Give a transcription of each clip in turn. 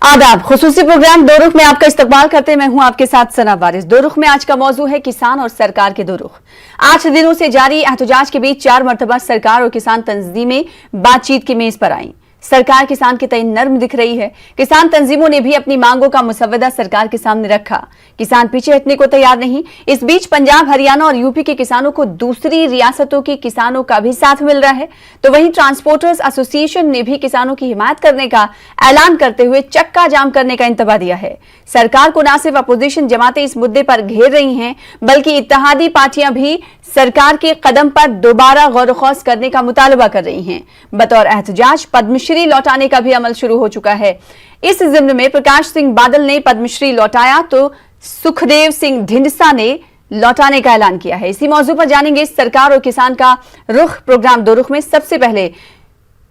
आदाब। खुसूसी प्रोग्राम दो रुख में आपका इस्तकबाल करते हैं। मैं हूं आपके साथ सना वारिस। दो रुख में आज का मौजू है किसान और सरकार के दो रुख। 8 दिनों से जारी एहतजाज के बीच 4 मरतबा सरकार और किसान तंजीमें बातचीत की मेज पर आई। सरकार किसान के तय नर्म दिख रही है। किसान तंजीमों ने भी अपनी मांगों का मुसव्वदा सरकार के सामने रखा। किसान पीछे हटने को तैयार नहीं। इस बीच पंजाब, हरियाणा और यूपी के किसानों को दूसरी रियासतों के किसानों का भी साथ मिल रहा है, तो वहीं ट्रांसपोर्टर्स एसोसिएशन ने भी किसानों की हिमायत करने का ऐलान करते हुए चक्का जाम करने का इंतबा दिया है। सरकार को न सिर्फ अपोजिशन जमातें इस मुद्दे पर घेर रही हैं, बल्कि इत्तेहादी पार्टियां भी सरकार के कदम पर दोबारा गौर-ओ-खौज करने का मुतालबा कर रही हैं। बतौर एहतजाज पद्मश्री लौटाने का भी अमल शुरू हो चुका है। इस जिम्न में प्रकाश सिंह बादल ने पद्मश्री लौटाया तो सुखदेव सिंह ढिंडसा ने लौटाने का ऐलान किया है। इसी मौजू पर जानेंगे सरकार और किसान का रुख। प्रोग्राम दो रुख में सबसे पहले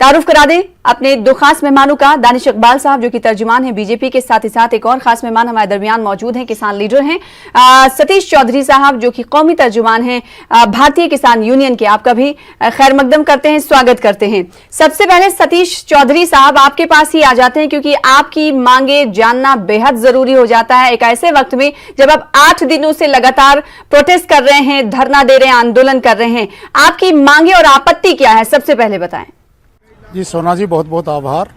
तारुफ करा दें अपने दो खास मेहमानों का। दानिश इकबाल साहब जो कि तर्जुमान हैं बीजेपी के, साथ ही साथ एक और खास मेहमान हमारे दरमियान मौजूद हैं, किसान लीडर हैं सतीश चौधरी साहब जो कि कौमी तर्जुमान हैं भारतीय किसान यूनियन के। आपका भी खैर मकदम करते हैं, स्वागत करते हैं। सबसे पहले सतीश चौधरी साहब आपके पास ही आ जाते हैं, क्योंकि आपकी मांगे जानना बेहद जरूरी हो जाता है एक ऐसे वक्त में जब आप 8 दिनों से लगातार प्रोटेस्ट कर रहे हैं, धरना दे रहे हैं, आंदोलन कर रहे हैं। आपकी मांगे और आपत्ति क्या है, सबसे पहले बताएं। जी सोना जी, बहुत बहुत आभार।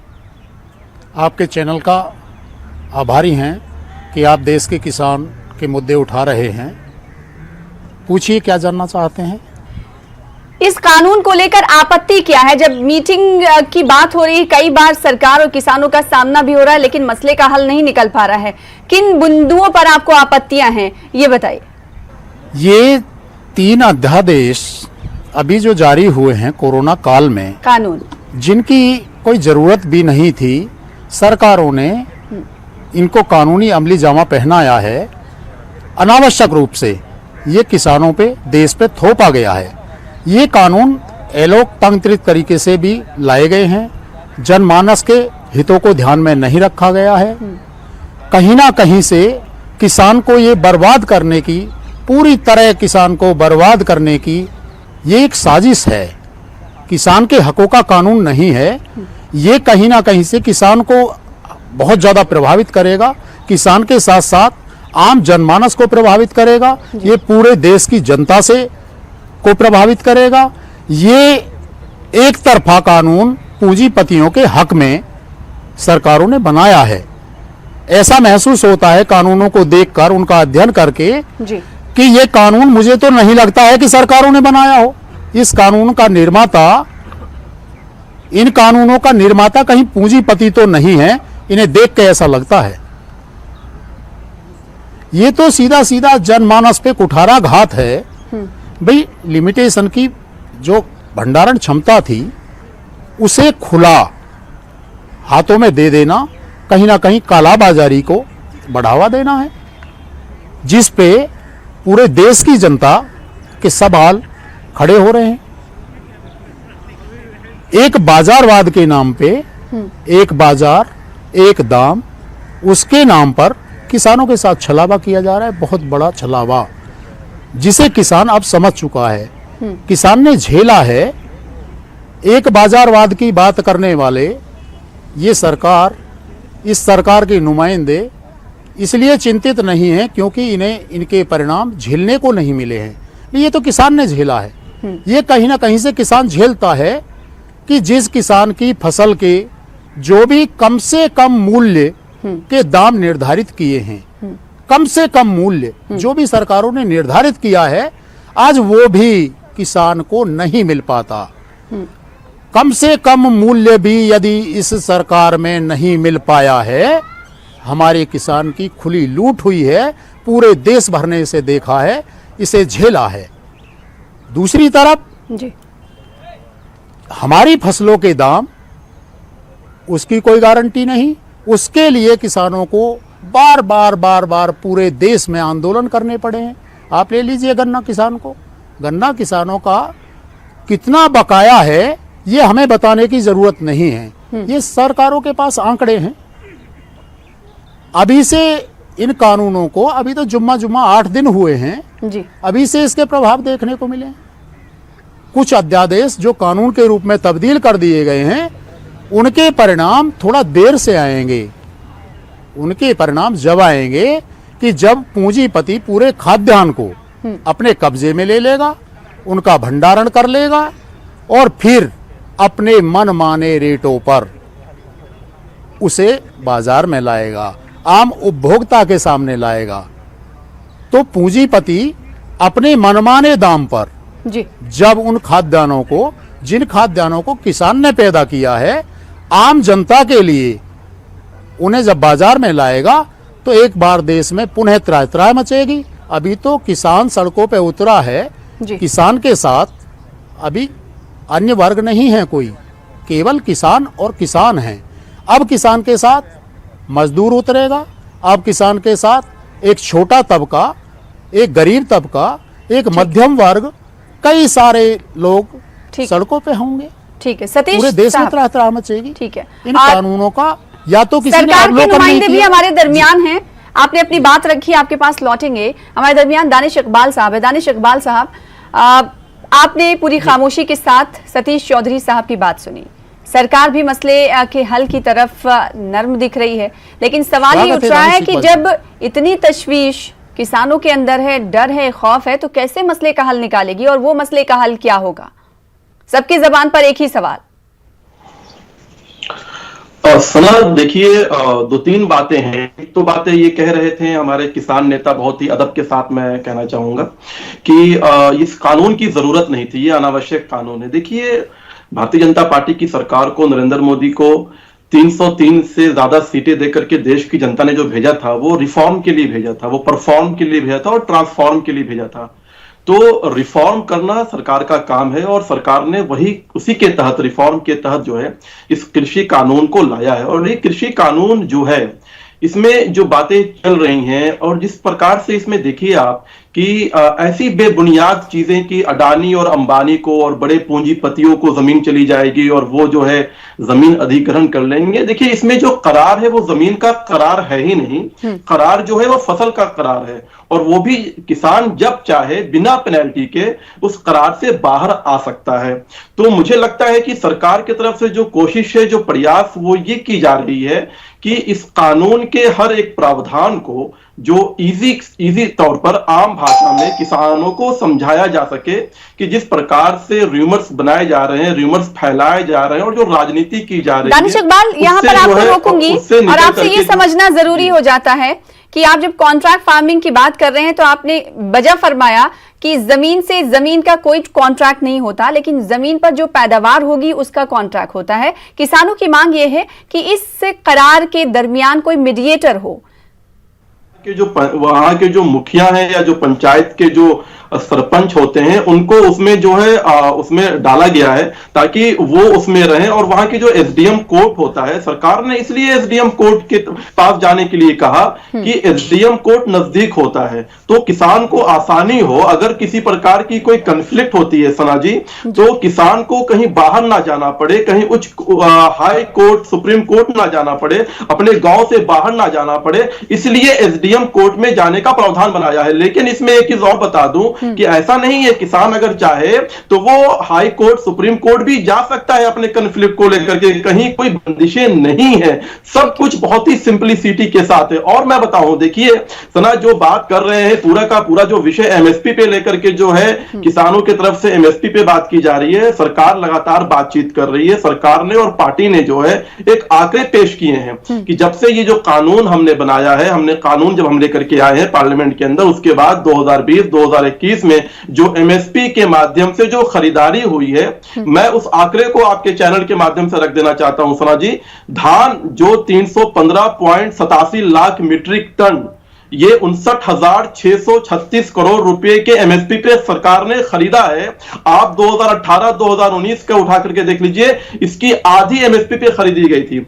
आपके चैनल का आभारी हैं कि आप देश के किसान के मुद्दे उठा रहे हैं। पूछिए क्या जानना चाहते हैं। इस कानून को लेकर आपत्ति क्या है? जब मीटिंग की बात हो रही है, कई बार सरकार और किसानों का सामना भी हो रहा है, लेकिन मसले का हल नहीं निकल पा रहा है। किन बिंदुओं पर आपको आपत्तियां हैं, ये बताइए। ये 3 अध्यादेश अभी जो जारी हुए हैं कोरोना काल में, कानून जिनकी कोई जरूरत भी नहीं थी, सरकारों ने इनको कानूनी अमली जामा पहनाया है। अनावश्यक रूप से ये किसानों पे, देश पे थोपा गया है। ये कानून अलोकतांत्रिक तरीके से भी लाए गए हैं। जनमानस के हितों को ध्यान में नहीं रखा गया है। कहीं ना कहीं से किसान को ये बर्बाद करने की, पूरी तरह किसान को बर्बाद करने की ये एक साजिश है। किसान के हकों का कानून नहीं है। ये कहीं ना कहीं से किसान को बहुत ज़्यादा प्रभावित करेगा। किसान के साथ साथ आम जनमानस को प्रभावित करेगा। ये पूरे देश की जनता से को प्रभावित करेगा। ये एक तरफा कानून पूंजीपतियों के हक में सरकारों ने बनाया है। ऐसा महसूस होता है कानूनों को देखकर, उनका अध्ययन करके जी, कि ये कानून, मुझे तो नहीं लगता है कि सरकारों ने बनाया हो। इस कानून का निर्माता, इन कानूनों का निर्माता कहीं पूंजीपति तो नहीं है। इन्हें देख के ऐसा लगता है। ये तो सीधा सीधा जनमानस पे कुठारा घात है। भाई, लिमिटेशन की जो भंडारण क्षमता थी उसे खुला हाथों में दे देना, कहीं ना कहीं कालाबाजारी को बढ़ावा देना है, जिस पे पूरे देश की जनता के सवाल खड़े हो रहे हैं। एक बाजारवाद के नाम पे, एक बाजार एक दाम, उसके नाम पर किसानों के साथ छलावा किया जा रहा है। बहुत बड़ा छलावा, जिसे किसान अब समझ चुका है। किसान ने झेला है। एक बाजारवाद की बात करने वाले ये सरकार, इस सरकार के नुमाइंदे इसलिए चिंतित नहीं है क्योंकि इन्हें इनके परिणाम झेलने को नहीं मिले हैं। ये तो किसान ने झेला है। ये कहीं ना कहीं से किसान झेलता है कि जिस किसान की फसल के जो भी कम से कम मूल्य के दाम निर्धारित किए हैं, कम से कम मूल्य जो भी सरकारों ने निर्धारित किया है, आज वो भी किसान को नहीं मिल पाता। कम से कम मूल्य भी यदि इस सरकार में नहीं मिल पाया है, हमारे किसान की खुली लूट हुई है। पूरे देश भर ने इसे देखा है, इसे झेला है। दूसरी तरफ जी, हमारी फसलों के दाम, उसकी कोई गारंटी नहीं। उसके लिए किसानों को बार बार पूरे देश में आंदोलन करने पड़े हैं। आप ले लीजिए गन्ना किसान को, गन्ना किसानों का कितना बकाया है ये हमें बताने की जरूरत नहीं है। ये सरकारों के पास आंकड़े हैं। अभी से इन कानूनों को, अभी तो जुम्मा 8 दिन हुए हैं जी, अभी से इसके प्रभाव देखने को मिले। कुछ अध्यादेश जो कानून के रूप में तब्दील कर दिए गए हैं, उनके परिणाम थोड़ा देर से आएंगे। उनके परिणाम जब आएंगे कि जब पूंजीपति पूरे खाद्यान्न को अपने कब्जे में ले लेगा, उनका भंडारण कर लेगा और फिर अपने मनमाने रेटों पर उसे बाजार में लाएगा, आम उपभोक्ता के सामने लाएगा। तो पूंजीपति अपने मनमाने दाम पर जी जब उन खाद्यान्नों को, जिन खाद्यान्नों को किसान ने पैदा किया है आम जनता के लिए, उन्हें जब बाजार में लाएगा तो एक बार देश में पुनः त्राही मचेगी। अभी तो किसान सड़कों पे उतरा है, जी किसान के साथ अभी अन्य वर्ग नहीं है कोई, केवल किसान और किसान हैं। अब किसान के साथ मजदूर उतरेगा, अब किसान के साथ एक छोटा तबका, एक गरीब तबका, एक मध्यम वर्ग, कई सारे लोग ठीक। सड़कों पे होंगे। ठीक है सतीश पूरे देश में साहब, त्राही मचेगी। ठीक है। इन कानूनों का या तो किसी ने सरकार के अवलोकन नहीं नुमाइंदे भी किया। हमारे दरमियान हैं, आपने अपनी बात रखी, आपके पास लौटेंगे। हमारे दरमियान दानिश इकबाल साहब है। दानिश इकबाल साहब, आपने पूरी खामोशी के साथ सतीश चौधरी साहब की बात सुनी। सरकार भी मसले के हल की तरफ नर्म दिख रही है, लेकिन सवाल ये उठ रहा है कि जब इतनी तशवीश किसानों के अंदर है, डर है, खौफ है, तो कैसे मसले का हल निकालेगी और वो मसले का हल क्या होगा? सबकी जबान पर एक ही सवाल। सना देखिए, दो तीन बातें हैं। एक तो बातें ये कह रहे थे हमारे किसान नेता, बहुत ही अदब के साथ मैं कहना चाहूंगा कि इस कानून की जरूरत नहीं थी, ये अनावश्यक कानून है। देखिए, भारतीय जनता पार्टी की सरकार को, नरेंद्र मोदी को 303 से ज्यादा सीटें देकर के देश की जनता ने जो भेजा था वो रिफॉर्म के लिए भेजा था, वो परफॉर्म के लिए भेजा था और ट्रांसफॉर्म के लिए भेजा था। तो रिफॉर्म करना सरकार का काम है और सरकार ने वही उसी के तहत, रिफॉर्म के तहत जो है इस कृषि कानून को लाया है। और ये कृषि कानून जो है, इसमें जो बातें चल रही हैं और जिस प्रकार से इसमें देखिए आप कि ऐसी बेबुनियाद चीजें कि अडानी और अंबानी को और बड़े पूंजीपतियों को जमीन चली जाएगी और वो जो है जमीन अधिग्रहण कर लेंगे। देखिए, इसमें जो करार है वो जमीन का करार है ही नहीं, करार जो है वो फसल का करार है और वो भी किसान जब चाहे बिना पेनल्टी के उस करार से बाहर आ सकता है। तो मुझे लगता है कि सरकार की तरफ से जो कोशिश है, जो प्रयास, वो ये की जा रही है कि इस कानून के हर एक प्रावधान को जो इजी तौर पर आम भाषा में किसानों को समझाया जा सके कि जिस प्रकार से रूमर्स बनाए जा रहे हैं, रूमर्स फैलाए जा रहे हैं और जो राजनीति की जा रही है। दानिश इकबाल, यहाँ पर आपको रोकूंगी और आपसे ये समझना जरूरी हो जाता है कि आप जब कॉन्ट्रैक्ट फार्मिंग की बात कर रहे हैं तो आपने वजह फरमाया कि जमीन से जमीन का कोई कॉन्ट्रैक्ट नहीं होता, लेकिन जमीन पर जो पैदावार होगी उसका कॉन्ट्रैक्ट होता है। किसानों की मांग यह है कि इस करार के दरमियान कोई मीडिएटर हो, कि जो वहां के जो मुखिया हैं या जो पंचायत के जो सरपंच होते हैं उनको उसमें जो है उसमें डाला गया है ताकि वो उसमें रहें। और वहां की जो एसडीएम कोर्ट होता है, सरकार ने इसलिए एसडीएम कोर्ट के पास जाने के लिए कहा कि एसडीएम कोर्ट नजदीक होता है तो किसान को आसानी हो। अगर किसी प्रकार की कोई कन्फ्लिक्ट होती है सना जी, तो किसान को कहीं बाहर ना जाना पड़े, कहीं उच्च हाई कोर्ट, सुप्रीम कोर्ट ना जाना पड़े, अपने गांव से बाहर ना जाना पड़े, इसलिए एसडीएम कोर्ट में जाने का प्रावधान बनाया है। लेकिन इसमें एक चीज और बता दूं कि ऐसा नहीं है, किसान अगर चाहे तो वो हाई कोर्ट, सुप्रीम कोर्ट भी जा सकता है अपने कन्फ्लिक्ट को लेकर के, कहीं कोई बंदिशें नहीं है, सब कुछ बहुत ही सिंपलिसिटी के साथ है। और मैं बताऊं, देखिए सना, जो बात कर रहे हैं पूरा का पूरा जो विषय एमएसपी पे लेकर के जो है किसानों की तरफ से एमएसपी पे बात की जा रही है, सरकार लगातार बातचीत कर रही है। सरकार ने और पार्टी ने जो है एक आंकड़े पेश किए हैं कि जब से ये जो कानून हमने बनाया है, हमने कानून जब हम लेकर के आए हैं पार्लियामेंट के अंदर, उसके बाद 2020-2021 में जो एमएसपी के माध्यम से जो खरीदारी हुई है, मैं उस आंकड़े को आपके चैनल के माध्यम से रख देना चाहता हूं सना जी। धान जो 315.87 लाख मीट्रिक टन, ये 59,636 करोड़ रुपए के एमएसपी पे सरकार ने खरीदा है। आप 2018-2019 का उठा करके देख लीजिए, इसकी आधी एमएसपी पे खरीदी गई थी।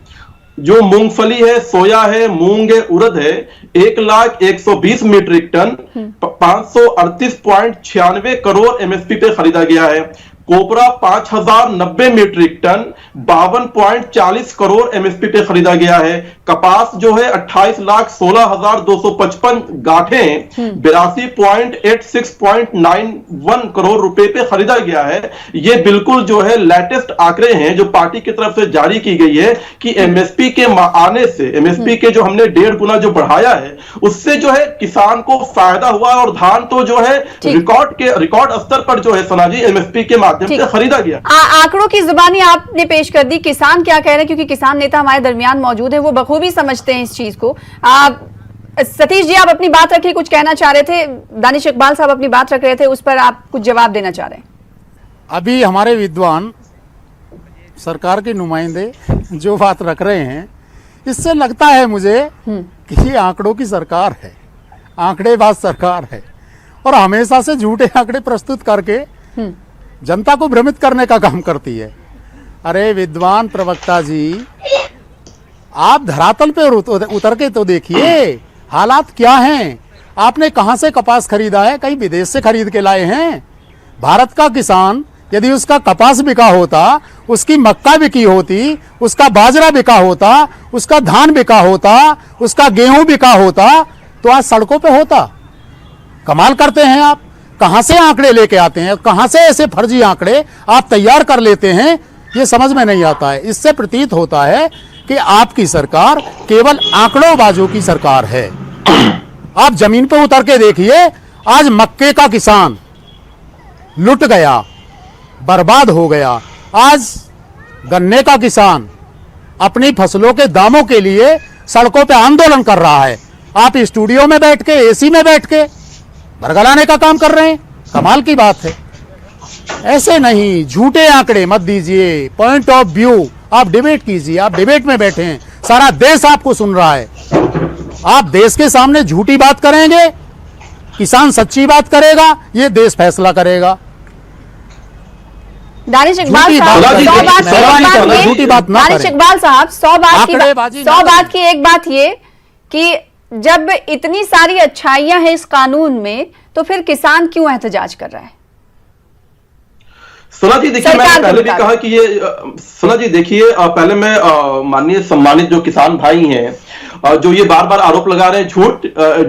जो मूंगफली है, सोया है, मूंग है, उड़द है, 1,120 मीट्रिक टन 538.96 करोड़ एमएसपी पे खरीदा गया है। कोपरा 5090 मीट्रिक टन 52.40 करोड़ एमएसपी पे खरीदा गया है। कपास जो है 28,16,255 गांठें 82.86.91 करोड़ रुपए पे खरीदा गया है। ये बिल्कुल जो है लेटेस्ट आंकड़े हैं जो पार्टी की तरफ से जारी की गई है कि एमएसपी के आने से, एमएसपी के जो हमने 1.5 गुना जो बढ़ाया है उससे जो है किसान को फायदा हुआ और धान तो जो है रिकॉर्ड स्तर पर जो है सना जी एमएसपी के माध्यम से खरीदा गया। आंकड़ों की जुबानी आपने पेश कर दी, किसान क्या कह रहे हैं, क्योंकि किसान नेता हमारे दरमियान मौजूद है, वो बखूबी समझते हैं इस चीज को। सतीश जी आप अपनी बात रखिए, कुछ कहना चाह रहे थे, दानिश इकबाल साहब अपनी बात रख रहे थे, उस पर आप कुछ जवाब देना चाह रहे हैं। अभी हमारे विद्वान सरकार के नुमाइंदे जो बात रख रहे हैं, इससे लगता है मुझे कि ये आंकड़ों की सरकार है, आंकड़ेबाज सरकार है और हमेशा से झूठे आंकड़े प्रस्तुत करके जनता को भ्रमित करने का काम करती है। अरे विद्वान प्रवक्ता जी, आप धरातल पे उतर के तो देखिए हालात क्या हैं। आपने कहां से कपास खरीदा है? कहीं विदेश से खरीद के लाए हैं? भारत का किसान यदि उसका कपास बिका होता, उसकी मक्का बिकी होती, उसका बाजरा बिका होता, उसका धान बिका होता, उसका गेहूं बिका होता, तो आज सड़कों पे होता। कमाल करते हैं आप, कहां से आंकड़े लेके आते हैं, कहां से ऐसे फर्जी आंकड़े आप तैयार कर लेते हैं, ये समझ में नहीं आता है। इससे प्रतीत होता है कि आपकी सरकार केवल आंकड़ोंबाजों की सरकार है। आप जमीन पे उतर के देखिए, आज मक्के का किसान लुट गया, बर्बाद हो गया। आज गन्ने का किसान अपनी फसलों के दामों के लिए सड़कों पे आंदोलन कर रहा है। आप स्टूडियो में बैठ के, एसी में बैठ के बरगलाने का काम कर रहे हैं। कमाल की बात है। ऐसे नहीं, झूठे आंकड़े मत दीजिए, पॉइंट ऑफ व्यू आप डिबेट कीजिए। आप डिबेट में बैठे हैं, सारा देश आपको सुन रहा है। आप देश के सामने झूठी बात करेंगे, किसान सच्ची बात करेगा, ये देश फैसला करेगा। दानिश इकबाल साहब, झूठी बात ना दानिश इकबाल साहब, 100 बात की एक बात ये कि जब इतनी सारी अच्छाइयां हैं इस कानून में, तो फिर किसान क्यों एहतजाज कर रहा है? सना जी देखिए, मैंने पहले भी कहा कि ये सना जी देखिए, पहले मैं माननीय सम्मानित जो किसान भाई हैं जो ये बार बार आरोप लगा रहे हैं,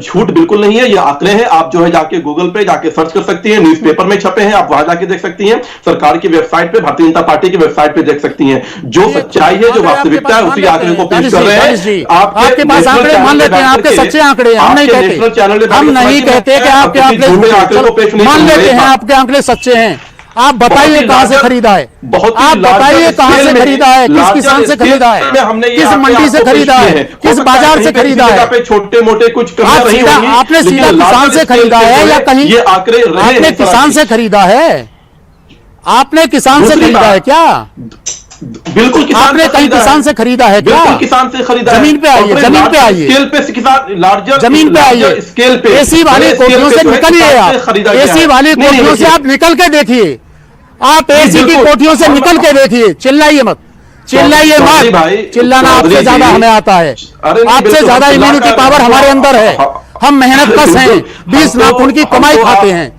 झूठ बिल्कुल नहीं है, ये आंकड़े हैं। आप जो है जाके गूगल पे जाके सर्च कर सकती हैं, न्यूज़पेपर में छपे हैं, आप वहां जाके देख सकती हैं, सरकार की वेबसाइट पे, भारतीय जनता पार्टी की वेबसाइट पे देख सकती हैं। जो सच्चाई है, जो वास्तविकता है, उसी आंकड़े को पेश कर रहे हैं। आपके पास आंकड़े मान लेते हैं, आपके सच्चे आंकड़े, हम नहीं कहते कि आपके आंकड़े मान लेते हैं, आपके आंकड़े सच्चे हैं। आप बताइए कहां से खरीदा है, आप बताइए कहां से खरीदा है, किस किसान से खरीदा है, किस मंडी से खरीदा है, किस बाजार से खरीदा है। छोटे मोटे कुछ आपने सीधा किसान से खरीदा है या कहीं आपने किसान से खरीदा है? आपने किसान से खरीदा है क्या? बिल्कुल आपने कहीं किसान से खरीदा है क्या? किसान से खरीदा है। जमीन पे आइए, जमीन पे आइए, स्केल पे किसान, लार्जर जमीन पे आइए, स्केल पे एसी वाली कोठियों से निकलिए। आप एसी वाली कोठियों से आप निकल के देखिए, आप एसी की कोठियों से निकल के देखिए। चिल्लाइए मत, चिल्लाइए मत, चिल्लाना आपसे ज्यादा हमें आता है, आपसे ज्यादा इम्यूनिटी पावर हमारे अंदर है। हम मेहनत कश हैं, 20 लाख उनकी कमाई खाते हैं।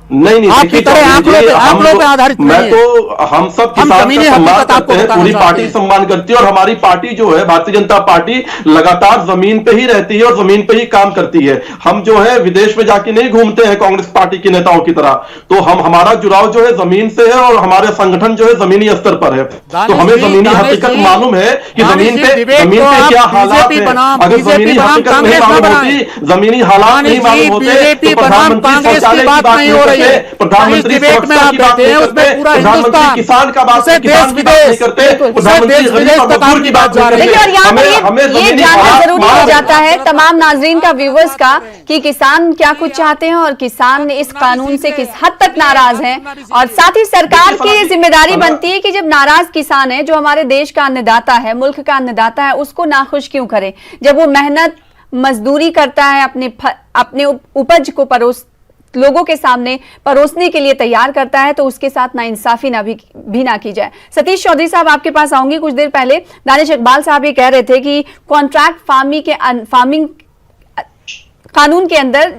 नहीं आपकी तरह आंकड़ों पे आधारित मैं तो हम सब किसान का सम्मान करते हैं, पूरी पार्टी सम्मान करती है और हमारी पार्टी जो है भारतीय जनता पार्टी लगातार जमीन पे ही रहती है और जमीन पे ही काम करती है। हम जो है विदेश में जाके नहीं घूमते हैं कांग्रेस पार्टी के नेताओं की तरह। तो हमारा जुड़ाव जो है जमीन से है और हमारे संगठन जो है जमीनी स्तर पर है। तो हमें जमीनी हकीकत मालूम है कि जमीन पे क्या हालात है। अगर जमीनी हकीकत नहीं मालूम होती, जमीनी हालात नहीं मालूम होते तो प्रधानमंत्री शौचालय की बात नहीं हो रही, प्रधानमंत्री में आप बैठे हैं, उसमें पूरा हिंदुस्तान, किसान का बात, देश विदेश करते, देश विदेश तक आपकी बात जा रही है। देखिए, और यहाँ पर ये जानना जरूरी हो जाता है तमाम नाजरीन का, व्यूवर्स का, कि किसान क्या कुछ चाहते हैं और किसान इस कानून से किस हद तक नाराज हैं। और साथ ही सरकार की जिम्मेदारी बनती है कि जब नाराज किसान है, जो हमारे देश का अन्नदाता है, मुल्क का अन्नदाता है, उसको नाखुश क्यों करें? जब वो मेहनत मजदूरी करता है, अपने उपज को लोगों के सामने परोसने के लिए तैयार करता है, तो उसके साथ नाइंसाफी भी ना की जाए। सतीश चौधरी साहब, आपके पास आऊंगी। कुछ देर पहले दानिश इकबाल साहब ये कह रहे थे कि कॉन्ट्रैक्ट फार्मिंग कानून के अंदर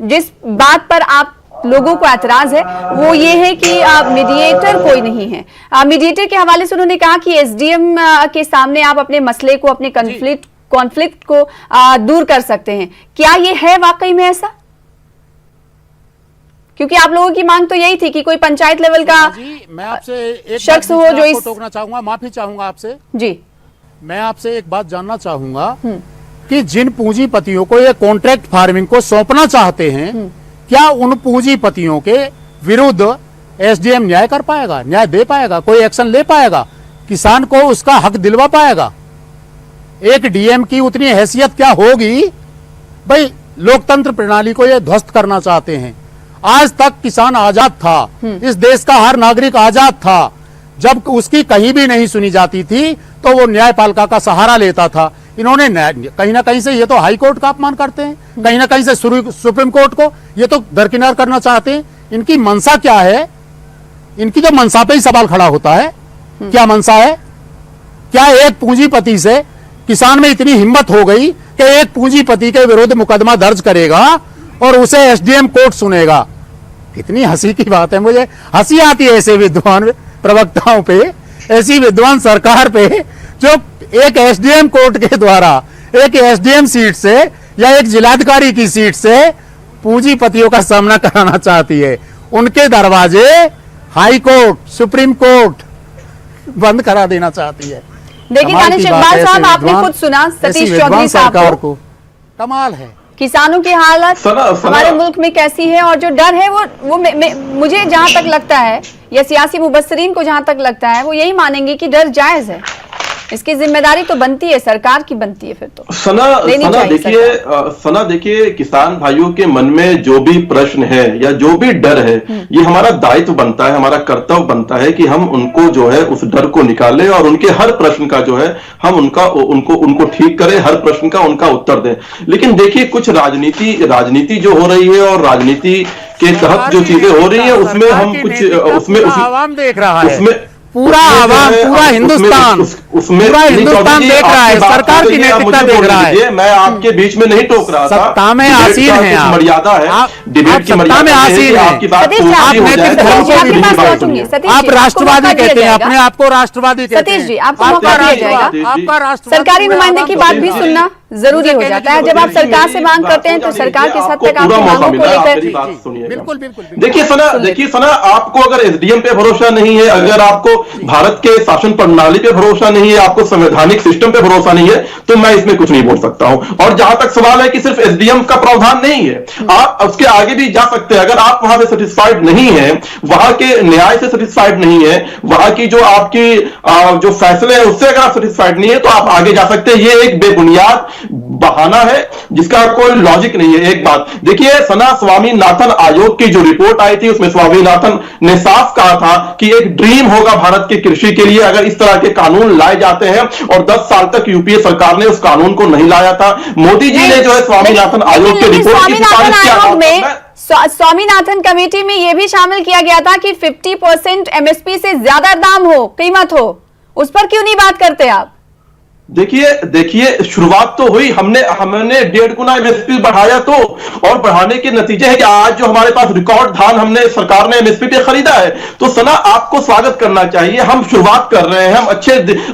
जिस बात पर आप लोगों को ऐतराज है वो ये है कि मीडिएटर कोई नहीं है। मीडिएटर के हवाले से उन्होंने कहा कि एसडीएम के सामने आप अपने मसले को, अपने कॉन्फ्लिक्ट को दूर कर सकते हैं। क्या ये है वाकई में ऐसा? क्योंकि आप लोगों की मांग तो यही थी कि कोई पंचायत लेवल का मैं आपसे एक शख्स हो जो इस टोकना चाहूंगा, माफी चाहूंगा आपसे जी। मैं आपसे एक बात जानना चाहूंगा कि जिन पूंजीपतियों को ये कॉन्ट्रैक्ट फार्मिंग को सौंपना चाहते हैं, क्या उन पूंजीपतियों के विरुद्ध एसडीएम न्याय कर पाएगा, न्याय दे पाएगा, कोई एक्शन ले पाएगा, किसान को उसका हक दिलवा पाएगा? एक डीएम की उतनी हैसियत क्या होगी? भाई लोकतंत्र प्रणाली को ये ध्वस्त करना चाहते हैं। आज तक किसान आजाद था, इस देश का हर नागरिक आजाद था। जब उसकी कहीं भी नहीं सुनी जाती थी तो वो न्यायपालिका का सहारा लेता था। इन्होंने कहीं ना कहीं से, ये तो हाई कोर्ट का अपमान करते हैं, कहीं ना कहीं से सुप्रीम कोर्ट को ये तो दरकिनार करना चाहते हैं। इनकी मंशा क्या है? इनकी तो मंशा पे ही सवाल खड़ा होता है। क्या मंशा है? क्या एक पूंजीपति से किसान में इतनी हिम्मत हो गई कि एक पूंजीपति के विरुद्ध मुकदमा दर्ज करेगा और उसे एसडीएम कोर्ट सुनेगा? कितनी हंसी की बात है। मुझे हंसी आती है ऐसे विद्वान प्रवक्ताओं पे, ऐसी विद्वान सरकार पे जो एक एसडीएम कोर्ट के द्वारा एक एसडीएम सीट से या एक जिलाधिकारी की सीट से पूंजीपतियों का सामना कराना चाहती है। उनके दरवाजे हाई कोर्ट, सुप्रीम कोर्ट बंद करा देना चाहती है। देखिए दानिश इकबाल साहब, आपने खुद सुना सतीश चौधरी साहब को। कमाल है। किसानों की हालत हमारे मुल्क में कैसी है, और जो डर है वो मुझे जहां तक लगता है, या सियासी मुबस्सरीन को जहां तक लगता है, वो यही मानेंगे कि डर जायज है। इसकी जिम्मेदारी तो बनती है सरकार की, बनती है फिर तो सना देखिए किसान भाइयों के मन में जो भी प्रश्न है या जो भी डर है, ये हमारा दायित्व बनता है, हमारा कर्तव्य बनता है कि हम उनको जो है उस डर को निकालें और उनके हर प्रश्न का जो है हम उनको ठीक करें, हर प्रश्न का उनका उत्तर दें। लेकिन देखिए कुछ राजनीति जो हो रही है और राजनीति के तहत जो चीजें हो रही है उसमें हम कुछ उसमें आवाम देख रहा है, उसमें पूरा आवाम, पूरा हिंदुस्तान, पूरा हिंदुस्तान देख रहा है, सरकार की नैतिकता देख रहा है। मैं आपके बीच में नहीं टोक रहा था। सत्ता में आसीन है आप, मर्यादा है, डिबेट की सत्ता में आसीन है। आपकी बात आप राष्ट्रवादी कहते हैं अपने आप को, राष्ट्रवादी कहते हैं। सतीश जी, आपको मौका दिया जाएगा। आपका राष्ट्रवादी सरकारी नुमाइंदे की बात भी सुनना जरूरी हो जाता है। जब आप सरकार से मांग करते हैं तो सरकार किस हद तक आपकी मांगों को लेकर। बिल्कुल बिल्कुल। देखिए सना, आपको अगर एसडीएम पे भरोसा नहीं है, अगर आपको भारत के शासन प्रणाली पे भरोसा नहीं है, आपको संवैधानिक सिस्टम पे भरोसा नहीं है, तो मैं इसमें कुछ नहीं बोल सकता हूं। और जहां तक सवाल है कि सिर्फ एसडीएम का प्रावधान नहीं है, आप उसके आगे भी जा सकते हैं। अगर आप वहां से सेटिस्फाइड नहीं है, वहां के न्याय से सेटिस्फाइड नहीं है, वहां की जो आपकी जो फैसले हैं उससे अगर आप सेटिस्फाइड नहीं है, तो आप आगे जा सकते हैं। ये एक बेबुनियाद बहाना है जिसका कोई लॉजिक नहीं है। एक बात देखिए सना, स्वामीनाथन आयोग की जो रिपोर्ट आई थी उसमें स्वामीनाथन ने साफ कहा था कि एक ड्रीम होगा भारत की कृषि के लिए अगर इस तरह के कानून लाए जाते हैं, और 10 साल तक यूपीए सरकार ने उस कानून को नहीं लाया था। मोदी जी ने जो है स्वामीनाथन आयोग की रिपोर्ट की सिफारिश किया था। स्वामीनाथन कमेटी में यह भी शामिल किया गया था कि 50% एमएसपी से ज्यादा दाम हो, कीमत हो। उस पर क्यों नहीं बात करते आप? देखिए शुरुआत तो हुई, हमने 1.5 गुना एमएसपी बढ़ाया, तो और बढ़ाने के नतीजे है कि आज जो हमारे पास रिकॉर्ड धान हमने सरकार ने एमएसपी पे खरीदा है। तो सना, आपको स्वागत करना चाहिए। हम शुरुआत कर रहे हैं, हम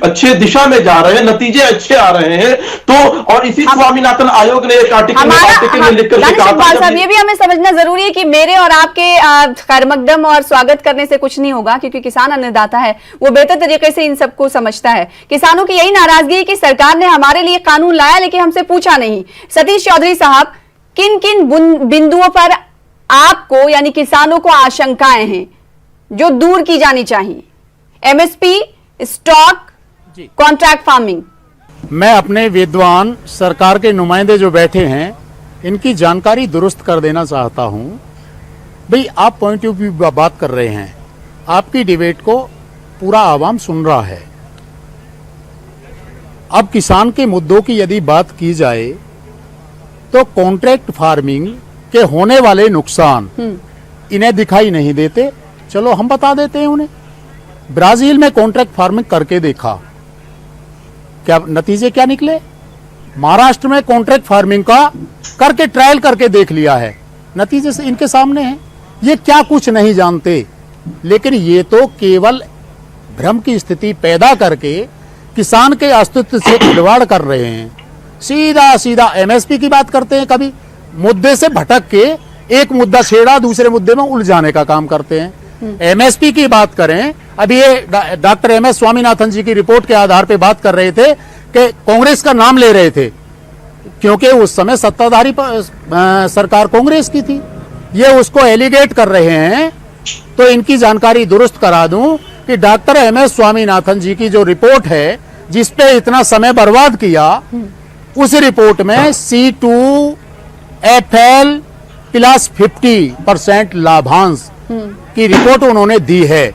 अच्छे दिशा में जा रहे हैं, नतीजे अच्छे आ रहे हैं। तो और इसी स्वामीनाथन आयोग ने एक आर्टिकल में लिखकर कहा था, ये भी हमें समझना जरूरी है कि मेरे और आपके खैर मकदम और स्वागत करने से कुछ नहीं होगा, क्योंकि किसान अन्नदाता है, वो बेहतर तरीके से इन सबको समझता है। किसानों की यही नाराजगी कि सरकार ने हमारे लिए कानून लाया लेकिन हमसे पूछा नहीं। सतीश चौधरी साहब, किन किन बिंदुओं पर आपको यानी किसानों को आशंकाएं हैं जो दूर की जानी चाहिए? MSP, stock, contract farming. मैं अपने विद्वान सरकार के नुमाइंदे जो बैठे हैं इनकी जानकारी दुरुस्त कर देना चाहता हूं। भाई आप पॉइंट ऑफ व्यू बात कर रहे हैं, आपकी डिबेट को पूरा आवाम सुन रहा है। अब किसान के मुद्दों की यदि बात की जाए तो कॉन्ट्रैक्ट फार्मिंग के होने वाले नुकसान इन्हें दिखाई नहीं देते। चलो हम बता देते हैं उन्हें। ब्राजील में कॉन्ट्रैक्ट फार्मिंग करके देखा, क्या नतीजे क्या निकले? महाराष्ट्र में कॉन्ट्रैक्ट फार्मिंग का करके ट्रायल करके देख लिया है, नतीजे से इनके सामने है। ये क्या कुछ नहीं जानते, लेकिन ये तो केवल भ्रम की स्थिति पैदा करके किसान के अस्तित्व से खिलवाड़ कर रहे हैं। सीधा सीधा एमएसपी की बात करते हैं, कभी मुद्दे से भटक के एक मुद्दा छेड़ा दूसरे मुद्दे में उलझाने का काम करते हैं। एमएसपी की बात करें, अभी ये डॉक्टर एमएस स्वामीनाथन जी की रिपोर्ट के आधार पे बात कर रहे थे कि कांग्रेस का नाम ले रहे थे, क्योंकि उस समय सत्ताधारी सरकार कांग्रेस की थी। ये उसको एलिगेट कर रहे हैं। तो इनकी जानकारी दुरुस्त करा दूं कि डॉक्टर एमएस स्वामीनाथन जी की जो रिपोर्ट है, जिसपे इतना समय बर्बाद किया, उस रिपोर्ट में C2FL प्लस 50% लाभांश की रिपोर्ट उन्होंने दी है।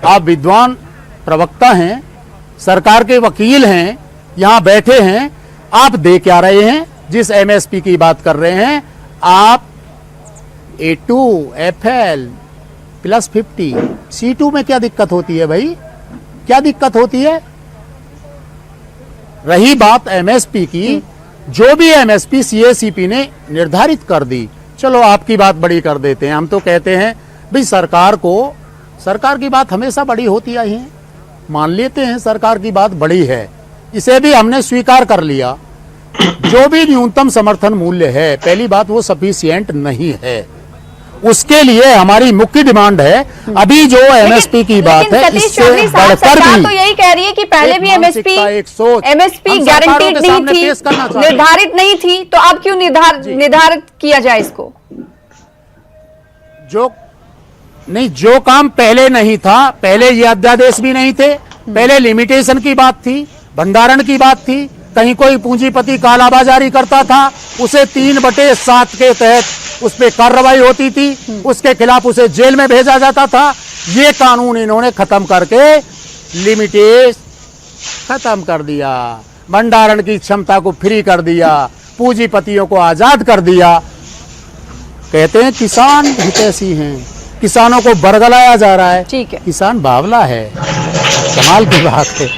आप विद्वान प्रवक्ता हैं, सरकार के वकील हैं, यहां बैठे हैं, आप दे क्या रहे हैं? जिस एमएसपी की बात कर रहे हैं आप, A2FL प्लस 50, C2 में क्या दिक्कत होती है भाई? क्या दिक्कत होती है? रही बात एमएसपी की, जो भी एमएसपी सीएसीपी ने निर्धारित कर दी, चलो आपकी बात बड़ी कर देते हैं। हम तो कहते हैं भाई सरकार की बात हमेशा बड़ी होती आई है, मान लेते हैं सरकार की बात बड़ी है, इसे भी हमने स्वीकार कर लिया। जो भी न्यूनतम समर्थन मूल्य है, पहली बात वो सफिशिएंट नहीं है, उसके लिए हमारी मुख्य डिमांड है। अभी जो एमएसपी की बात है, इससे बढ़कर भी तो यही कह रही है कि पहले भी एमएसपी गारंटीड नहीं थी, निर्धारित नहीं थी, तो अब क्यों निर्धारित किया जाए इसको? जो काम पहले नहीं था, पहले ये अध्यादेश भी नहीं थे, पहले लिमिटेशन की बात थी, भंडारण की बात थी, कहीं कोई पूंजीपति कालाबाजारी करता था, उसे 3/7 के तहत उस पर कार्रवाई होती थी, उसके खिलाफ उसे जेल में भेजा जाता था। ये कानून इन्होंने खत्म करके लिमिटेशन खत्म कर दिया, भंडारण की क्षमता को फ्री कर दिया, पूंजीपतियों को आजाद कर दिया। कहते हैं किसान हितैषी हैं, किसानों को बरगलाया जा रहा है। ठीक है, किसान बावला है, कमाल की बात है।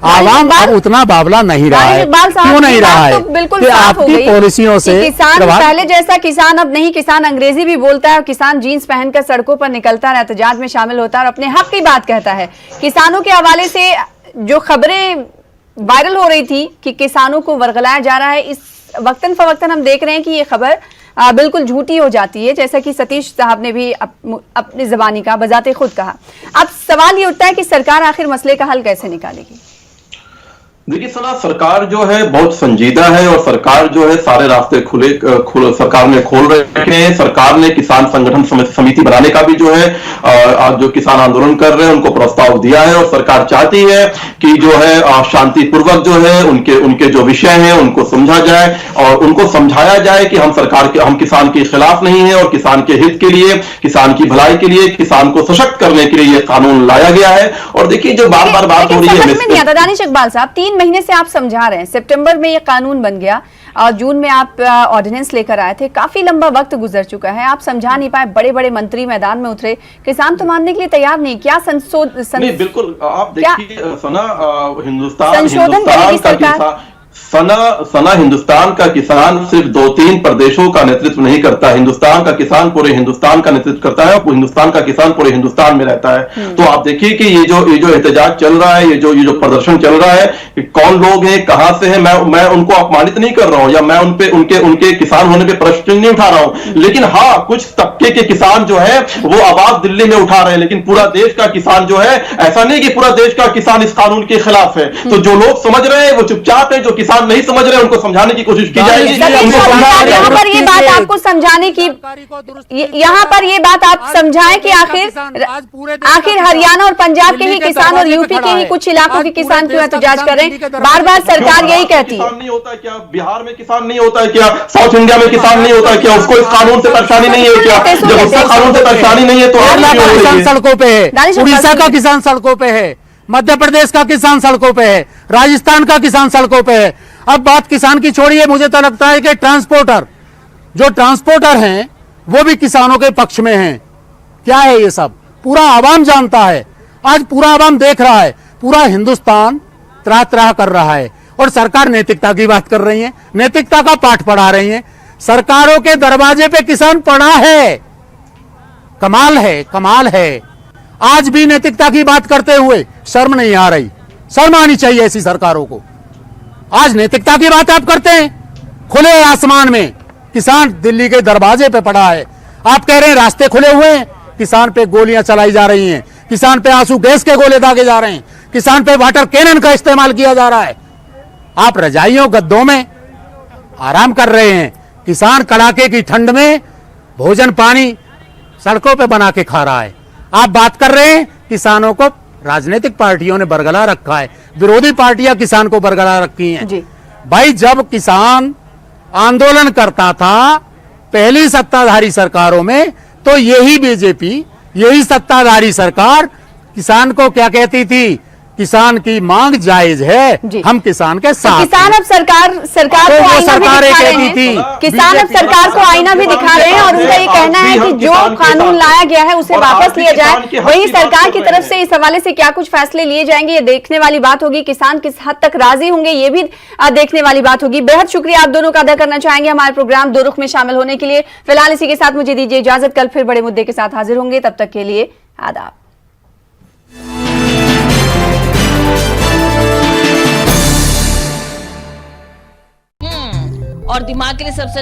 आवाम अब उतना बावला नहीं रहा है, क्यों नहीं रहा है? तो बिल्कुल साफ हो आपकी गई पॉलिसियों से किसान पहले जैसा किसान अब नहीं, किसान अंग्रेजी भी बोलता है और किसान जीन्स पहनकर सड़कों पर निकलता है, एहतजाज में शामिल होता है और अपने हक की बात कहता है। किसानों के हवाले से जो खबरें वायरल हो रही थी कि किसानों को वर्गलाया जा रहा है, इस वक्तन फवक्तन हम देख रहे हैं कि ये खबर बिल्कुल झूठी हो जाती है, जैसा कि सतीश साहब ने भी अपनी जबानी का बजाते खुद कहा। अब सवाल ये उठता है कि सरकार आखिर मसले का हल कैसे निकालेगी? देखिए सना, सरकार जो है बहुत संजीदा है और सरकार जो है सारे रास्ते सरकार ने खोल रखे हैं। सरकार ने किसान संगठन समिति बनाने का भी जो है जो किसान आंदोलन कर रहे हैं उनको प्रस्ताव दिया है और सरकार चाहती है कि जो है शांतिपूर्वक जो है उनके जो विषय हैं उनको समझा जाए और उनको समझाया जाए कि हम किसान के खिलाफ नहीं है और किसान के हित के लिए, किसान की भलाई के लिए, किसान को सशक्त करने के लिए ये कानून लाया गया है। और देखिए जो बार बार बात हो रही है, दानिश इकबाल साहब 3 महीने से आप समझा रहे हैं, सितंबर में ये कानून बन गया और जून में आप ऑर्डिनेंस लेकर आए थे, काफी लंबा वक्त गुजर चुका है, आप समझा नहीं पाए, बड़े बड़े मंत्री मैदान में उतरे, किसान तो मानने के लिए तैयार नहीं। क्या नहीं, बिल्कुल आप देखिए सना, संशोधन करेगी सरकार? सना हिंदुस्तान का किसान सिर्फ 2-3 प्रदेशों का नेतृत्व नहीं करता, हिंदुस्तान का किसान पूरे हिंदुस्तान का नेतृत्व करता है और हिंदुस्तान का किसान पूरे हिंदुस्तान में रहता है। तो आप देखिए कि ये जो एहतजाज चल रहा है, ये जो प्रदर्शन चल रहा है, कि कौन लोग हैं, कहां से हैं, मैं उनको अपमानित नहीं कर रहा हूं या मैं उनके किसान होने पे प्रश्न नहीं उठा रहा हूं, लेकिन हाँ कुछ तबके के किसान जो है वो आवाज दिल्ली में उठा रहे हैं, लेकिन पूरा देश का किसान जो है, ऐसा नहीं कि पूरा देश का किसान इस कानून के खिलाफ है। तो जो लोग समझ रहे हैं वो चुपचाप है, जो किसान नहीं समझ रहे उनको समझाने की कोशिश की जाएगी। यहाँ पर ये बात आपको समझाने की, यहाँ पर ये बात आप समझाएं कि आखिर हरियाणा और पंजाब के ही किसान और यूपी के ही कुछ इलाकों के किसान क्यों एहतजाज कर रहे हैं? बार बार सरकार यही कहती है। नहीं होता क्या बिहार में किसान नहीं होता है क्या? साउथ इंडिया में किसान नहीं होता है क्या? उसको इस कानून से परेशानी नहीं है क्या? जब उसको कानून से परेशानी नहीं है तो किसान सड़कों पे है, उड़ीसा का किसान सड़कों पे है, मध्य प्रदेश का किसान सड़कों पे है, राजस्थान का किसान सड़कों पे है। अब बात किसान की छोड़िए, मुझे तो लगता है कि जो ट्रांसपोर्टर हैं वो भी किसानों के पक्ष में हैं। क्या है ये सब? पूरा आवाम जानता है, आज पूरा आवाम देख रहा है, पूरा हिंदुस्तान त्राह त्राह कर रहा है और सरकार नैतिकता की बात कर रही है, नैतिकता का पाठ पढ़ा रही है। सरकारों के दरवाजे पे किसान पड़ा है। कमाल है, कमाल है। आज भी नैतिकता की बात करते हुए शर्म नहीं आ रही। शर्म आनी चाहिए ऐसी सरकारों को। आज नैतिकता की बात आप करते हैं। खुले आसमान में किसान दिल्ली के दरवाजे पे पड़ा है। आप कह रहे हैं रास्ते खुले हुए हैं, किसान पे गोलियां चलाई जा रही हैं, किसान पे आंसू गैस के गोले दागे जा रहे हैं, किसान पे वाटर कैनन का इस्तेमाल किया जा रहा है। आप रजाइयों गद्दों में आराम कर रहे हैं, किसान कड़ाके की ठंड में भोजन पानी सड़कों पे बना के खा रहा है। आप बात कर रहे हैं किसानों को राजनीतिक पार्टियों ने बरगला रखा है, विरोधी पार्टियां किसान को बरगला रखी हैं। जी। भाई जब किसान आंदोलन करता था पहली सत्ताधारी सरकारों में, तो यही बीजेपी, यही सत्ताधारी सरकार किसान को क्या कहती थी? किसान की मांग जायज है, जी। हम किसान के तो साथ किसान हैं। अब सरकार तो को वो आईना भी सरकारें दिखा रहे कहती हैं। थी, किसान अब सरकार को आईना भी दिखा रहे हैं और उनका ये कहना है कि जो कानून लाया गया है उसे वापस लिया जाए। वहीं सरकार की तरफ से इस हवाले से क्या कुछ फैसले लिए जाएंगे, ये देखने वाली बात होगी। किसान किस हद तक राजी होंगे, ये भी देखने वाली बात होगी। बेहद शुक्रिया आप दोनों का अदा करना चाहेंगे हमारे प्रोग्राम दो रुख में शामिल होने के लिए। फिलहाल इसी के साथ मुझे दीजिए इजाजत। कल फिर बड़े मुद्दे के साथ हाजिर होंगे, तब तक के लिए आदाब। और दिमाग के लिए सबसे